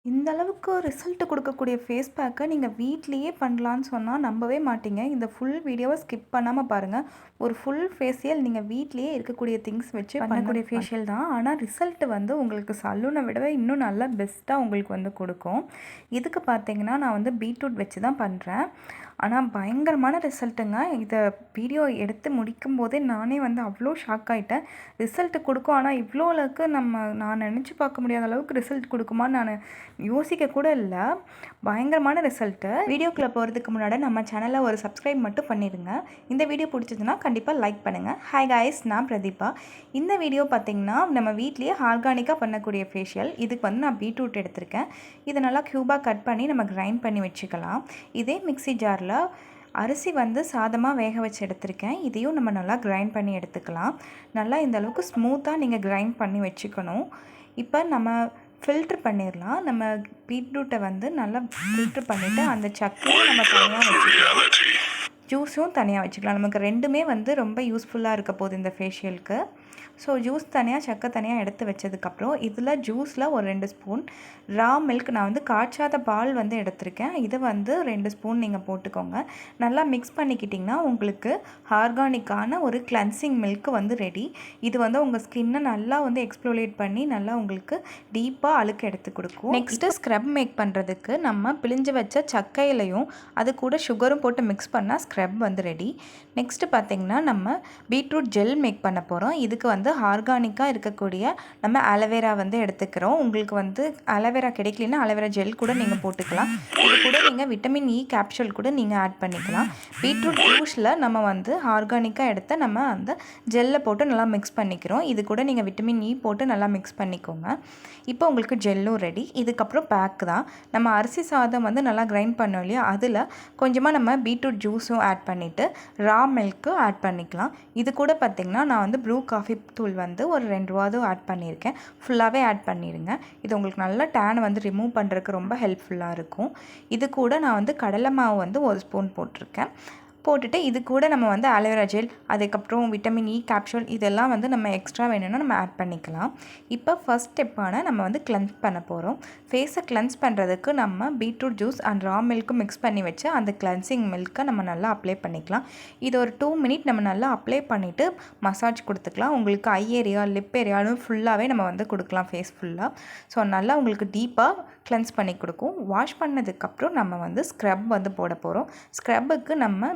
இந்த அளவுக்கு ரிசல்ட் கொடுக்கக்கூடிய ஃபேஸ் பேக்கை நீங்கள் வீட்லேயே பண்ணலான்னு சொன்னால் நம்பவே மாட்டீங்க. இந்த ஃபுல் வீடியோவை ஸ்கிப் பண்ணாமல் பாருங்கள். ஒரு ஃபுல் ஃபேஷியல் நீங்கள் வீட்லேயே இருக்கக்கூடிய திங்ஸ் வச்சு பண்ணக்கூடிய ஃபேஷியல் தான். ஆனால் ரிசல்ட் வந்து உங்களுக்கு சலூனை விடவே இன்னும் நல்லா பெஸ்ட்டாக உங்களுக்கு வந்து கொடுக்கும். இதுக்கு பார்த்தீங்கன்னா நான் வந்து பீட்ரூட் வச்சு தான் பண்ணுறேன். ஆனால் பயங்கரமான ரிசல்ட்டுங்க. இதை வீடியோ எடுத்து முடிக்கும் போதே நானே வந்து அவ்வளோ ஷாக் ஆகிட்டேன். ரிசல்ட் கொடுக்கும், ஆனால் இவ்வளோ அளவுக்கு நான் நினச்சி பார்க்க முடியாத அளவுக்கு ரிசல்ட் கொடுக்குமான்னு நான் யோசிக்க கூட இல்லை. பயங்கரமான ரிசல்ட்டு. வீடியோக்குள்ளே போகிறதுக்கு முன்னாடி நம்ம சேனலை ஒரு சப்ஸ்கிரைப் மட்டும் பண்ணிடுங்க. இந்த வீடியோ பிடிச்சதுன்னா கண்டிப்பாக லைக் பண்ணுங்கள். ஹாய் காய்ஸ், நான் பிரதீபா. இந்த வீடியோ பார்த்திங்கன்னா நம்ம வீட்லேயே ஆர்கானிக்காக பண்ணக்கூடிய ஃபேஷியல். இதுக்கு வந்து நான் பீட்ரூட் எடுத்திருக்கேன். இதை நல்லா க்யூபாக கட் பண்ணி நம்ம கிரைண்ட் பண்ணி வச்சுக்கலாம். இதே மிக்ஸி ஜாரில் அரிசி வந்து சாதமாக வேக வச்சு எடுத்திருக்கேன். இதையும் நம்ம நல்லா கிரைண்ட் பண்ணி எடுத்துக்கலாம். நல்லா இந்த அளவுக்கு ஸ்மூத்தாக நீங்கள் கிரைண்ட் பண்ணி வச்சுக்கணும். இப்போ நம்ம ஃபில்ட்ரு பண்ணிடலாம். நம்ம பீட்ரூட்டை வந்து நல்லா ஃபில்ட்ரு பண்ணிவிட்டு அந்த சக்கையை நம்ம தனியாக வச்சுக்கலாம், ஜூஸும் தனியாக வச்சுக்கலாம். நமக்கு ரெண்டுமே வந்து ரொம்ப யூஸ்ஃபுல்லாக இருக்க போகுது இந்த ஃபேஷியலுக்கு. ஸோ ஜூஸ் தனியாக, சக்கை தனியாக எடுத்து வச்சதுக்கப்புறம் இதில் ஜூஸில் ஒரு 2 ஸ்பூன் ரா மில்க், நான் வந்து காய்ச்சாத பால் வந்து எடுத்திருக்கேன். இதை வந்து 2 ஸ்பூன் நீங்கள் போட்டுக்கோங்க. நல்லா மிக்ஸ் பண்ணிக்கிட்டிங்கன்னா உங்களுக்கு ஆர்கானிக்கான ஒரு கிளென்சிங் மில்க் வந்து ரெடி. இது வந்து உங்கள் ஸ்கின்னை நல்லா வந்து எக்ஸ்ப்ளோலேட் பண்ணி நல்லா உங்களுக்கு டீப்பாக அழுக்கு எடுத்து கொடுக்கும். நெக்ஸ்ட்டு ஸ்க்ரப் மேக் பண்ணுறதுக்கு நம்ம பிழிஞ்சு வச்ச சக்கையிலையும் அது கூட சுகரும் போட்டு மிக்ஸ் பண்ணால் ஸ்க்ரப் வந்து ரெடி. நெக்ஸ்ட்டு பார்த்திங்கன்னா நம்ம பீட்ரூட் ஜெல் மேக் பண்ண போகிறோம். இதுக்கு வந்து ஆர்கானிக்காக இருக்கக்கூடிய நம்ம அலோவேரா வந்து எடுத்துக்கிறோம். உங்களுக்கு வந்து அலோவேரா கிடைக்கலன்னா அலோவேரா ஜெல் கூட நீங்கள் போட்டுக்கலாம். இது கூட நீங்கள் விட்டமின் இ கேப்சூல் கூட நீங்கள் ஆட் பண்ணிக்கலாம். பீட்ரூட் ஜூஸில் நம்ம வந்து ஆர்கானிக்காக எடுத்து நம்ம அந்த ஜெல்லை போட்டு நல்லா மிக்ஸ் பண்ணிக்கிறோம். இது கூட நீங்கள் விட்டமின் இ போட்டு நல்லா மிக்ஸ் பண்ணிக்கோங்க. இப்போ உங்களுக்கு ஜெல்லும் ரெடி. இதுக்கப்புறம் பேக் தான். நம்ம அரிசி சாதம் வந்து நல்லா கிரைண்ட் பண்ணோம் இல்லையா, அதில் கொஞ்சமாக நம்ம பீட்ரூட் ஜூஸும் ஆட் பண்ணிவிட்டு ரா மில்க்கு ஆட் பண்ணிக்கலாம். இது கூட பார்த்திங்கன்னா நான் வந்து ப்ளூ காஃபி தூள் வந்து ஒரு 2 ரூபாதும் ஆட் பண்ணியிருக்கேன். ஃபுல்லாகவே ஆட் பண்ணிடுங்க. இது உங்களுக்கு நல்லா டேனை வந்து ரிமூவ் பண்ணுறதுக்கு ரொம்ப ஹெல்ப்ஃபுல்லாக இருக்கும். இது கூட நான் வந்து கடலை மாவு வந்து 1 ஸ்பூன் போட்டிருக்கேன். போட்டுட்டு இது கூட நம்ம வந்து அலோவேரா ஜெல், அதுக்கப்புறம் விட்டமின் இ கேப்சூல் இதெல்லாம் வந்து நம்ம எக்ஸ்ட்ரா வேணும்னா நம்ம ஆட் பண்ணிக்கலாம். இப்போ ஃபஸ்ட் ஸ்டெப்பான நம்ம வந்து கிளென்ஸ் பண்ண போகிறோம். ஃபேஸை கிளென்ஸ் பண்ணுறதுக்கு நம்ம பீட்ரூட் ஜூஸ் அண்ட் ரா மில்க்கும் மிக்ஸ் பண்ணி வச்சு அந்த கிளென்சிங் மில்க்கை நம்ம நல்லா அப்ளை பண்ணிக்கலாம். இது ஒரு 2 மினிட் நம்ம நல்லா அப்ளை பண்ணிவிட்டு மசாஜ் கொடுத்துக்கலாம். உங்களுக்கு ஐ ஏரியா, லிப் ஏரியாவும் ஃபுல்லாகவே நம்ம வந்து கொடுக்கலாம் ஃபேஸ் ஃபுல்லாக. ஸோ நல்லா உங்களுக்கு டீப்பாக கிளென்ஸ் பண்ணி கொடுக்கும். வாஷ் பண்ணதுக்கப்புறம் நம்ம வந்து ஸ்க்ரப் வந்து போட போகிறோம். ஸ்க்ரப்புக்கு நம்ம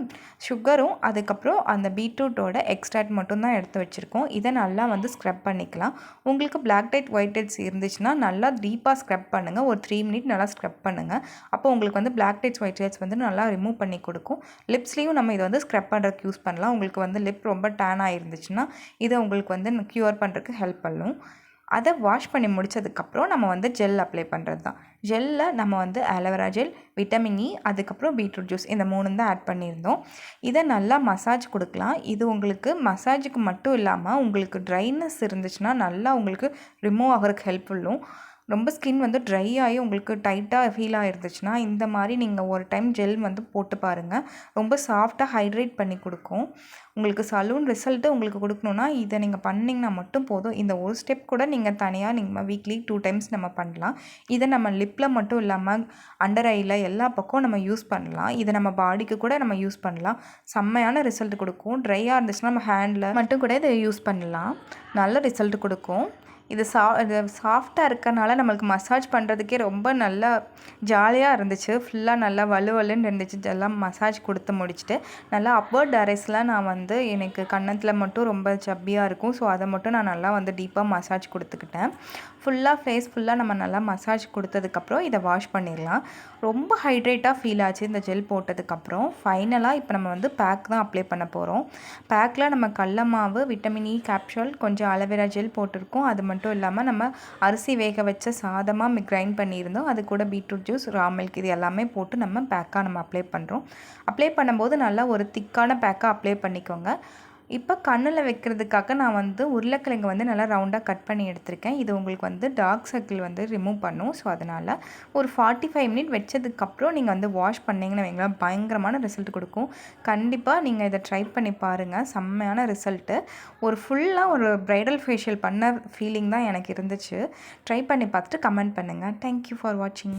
சுகரும் அதுக்கப்புறம் அந்த பீட்ரூட்டோட எக்ஸ்ட்ராக்ட் மட்டும்தான் எடுத்து வச்சுருக்கோம். இதை நல்லா வந்து ஸ்க்ரப் பண்ணிக்கலாம். உங்களுக்கு பிளாக் டெட் ஒயிட் டெட்ஸ் இருந்துச்சுன்னா நல்லா டீப்பாக ஸ்க்ரப் பண்ணுங்கள். ஒரு 3 மினிட் நல்லா ஸ்க்ரப் பண்ணுங்கள். அப்போ உங்களுக்கு வந்து பிளாக் டெட்ஸ் ஒயிட் டெட்ஸ் வந்து நல்லா ரிமூவ் பண்ணி கொடுக்கும். லிப்ஸ்லேயும் நம்ம இதை வந்து ஸ்க்ரப் பண்ணுறதுக்கு யூஸ் பண்ணலாம். உங்களுக்கு வந்து லிப் ரொம்ப டேன் ஆகிருந்துச்சுன்னா இதை உங்களுக்கு வந்து க்யூர் பண்ணுறதுக்கு ஹெல்ப் பண்ணும். அதை வாஷ் பண்ணி முடித்ததுக்கப்புறம் நம்ம வந்து ஜெல் அப்ளை பண்ணுறது தான். ஜெல்லில் நம்ம வந்து அலோவேரா ஜெல், விட்டமின் இ, அதுக்கப்புறம் பீட்ரூட் ஜூஸ் இந்த 3 தான் ஆட் பண்ணியிருந்தோம். இதை நல்லா மசாஜ் கொடுக்கலாம். இது உங்களுக்கு மசாஜுக்கு மட்டும் இல்லாமல் உங்களுக்கு ட்ரைனஸ் இருந்துச்சுன்னா நல்லா உங்களுக்கு ரிமூவ் ஆகிறதுக்கு ஹெல்ப்ஃபுல்லும். ரொம்ப ஸ்கின் வந்து ட்ரை ஆகி உங்களுக்கு டைட்டாக ஃபீல் ஆகிருந்துச்சுன்னா இந்த மாதிரி நீங்கள் ஒரு டைம் ஜெல் வந்து போட்டு பாருங்கள். ரொம்ப சாஃப்டாக ஹைட்ரேட் பண்ணி கொடுக்கும். உங்களுக்கு சலூன் ரிசல்ட்டு உங்களுக்கு கொடுக்கணுன்னா இதை நீங்கள் பண்ணிங்கன்னா மட்டும் போதும். இந்த ஒரு ஸ்டெப் கூட நீங்கள் தனியாக நீங்கள் வீக்லி 2 டைம்ஸ் நம்ம பண்ணலாம். இதை நம்ம லிப்பில் மட்டும் இல்லாமல் அண்டர் ஐயில் எல்லா பக்கம் நம்ம யூஸ் பண்ணலாம். இதை நம்ம பாடிக்கு கூட நம்ம யூஸ் பண்ணலாம். செம்மையான ரிசல்ட் கொடுக்கும். ட்ரையாக இருந்துச்சுன்னா நம்ம ஹேண்டில் மட்டும் கூட இதை யூஸ் பண்ணலாம். நல்ல ரிசல்ட் கொடுக்கும். இது சாஃப்டாக இருக்கறனால நம்மளுக்கு மசாஜ் பண்ணுறதுக்கே ரொம்ப நல்லா ஜாலியாக இருந்துச்சு. ஃபுல்லாக நல்லா வலுவலுன்னு இருந்துச்சு. எல்லாம் மசாஜ் கொடுத்து முடிச்சுட்டு நல்லா அப்பர் டைரக்ஷனில் நான் வந்து எனக்கு கன்னத்தில் மட்டும் ரொம்ப சப்பியாக இருக்கும். ஸோ அதை மட்டும் நான் நல்லா வந்து டீப்பாக மசாஜ் கொடுத்துக்கிட்டேன். ஃபுல்லாக ஃபேஸ் ஃபுல்லாக நம்ம நல்லா மசாஜ் கொடுத்ததுக்கப்புறம் இதை வாஷ் பண்ணிடலாம். ரொம்ப ஹைட்ரேட்டாக ஃபீல் ஆச்சு இந்த ஜெல் போட்டதுக்கப்புறம். ஃபைனலாக இப்போ நம்ம வந்து பேக் தான் அப்ளை பண்ண போகிறோம். பேக்கில் நம்ம கடல மாவு, விட்டமின் இ கேப்சூல், கொஞ்சம் அலோவேரா ஜெல் போட்டிருக்கோம். அது மட்டும் இல்லாமல் நம்ம அரிசி வேக வச்ச சாதமாக கிரைண்ட் பண்ணியிருந்தோம். அது கூட பீட்ரூட் ஜூஸ், ரா மில்க் இது எல்லாமே போட்டு நம்ம பேக்காக நம்ம அப்ளை பண்ணுறோம். அப்ளை பண்ணும்போது நல்லா ஒரு திக்கான பேக்காக அப்ளை பண்ணிக்கோங்க. இப்போ கண்ணில் வைக்கிறதுக்காக நான் வந்து உருளைக்கிழங்கு வந்து நல்லா ரவுண்டாக கட் பண்ணி எடுத்திருக்கேன். இது உங்களுக்கு வந்து டார்க் சர்க்கிள் வந்து ரிமூவ் பண்ணும். ஸோ அதனால் ஒரு 45 மினிட் வச்சதுக்கப்புறம் நீங்கள் வந்து வாஷ் பண்ணிங்கன்னு வைங்களேன், பயங்கரமான ரிசல்ட் கொடுக்கும். கண்டிப்பாக நீங்கள் இதை ட்ரை பண்ணி பாருங்கள், செம்மையான ரிசல்ட்டு. ஒரு ஃபுல்லாக ஒரு ப்ரைடல் ஃபேஷியல் பண்ண ஃபீலிங் தான் எனக்கு இருந்துச்சு. ட்ரை பண்ணி பார்த்துட்டு கமெண்ட் பண்ணுங்கள். தேங்க்யூ ஃபார் வாட்சிங்.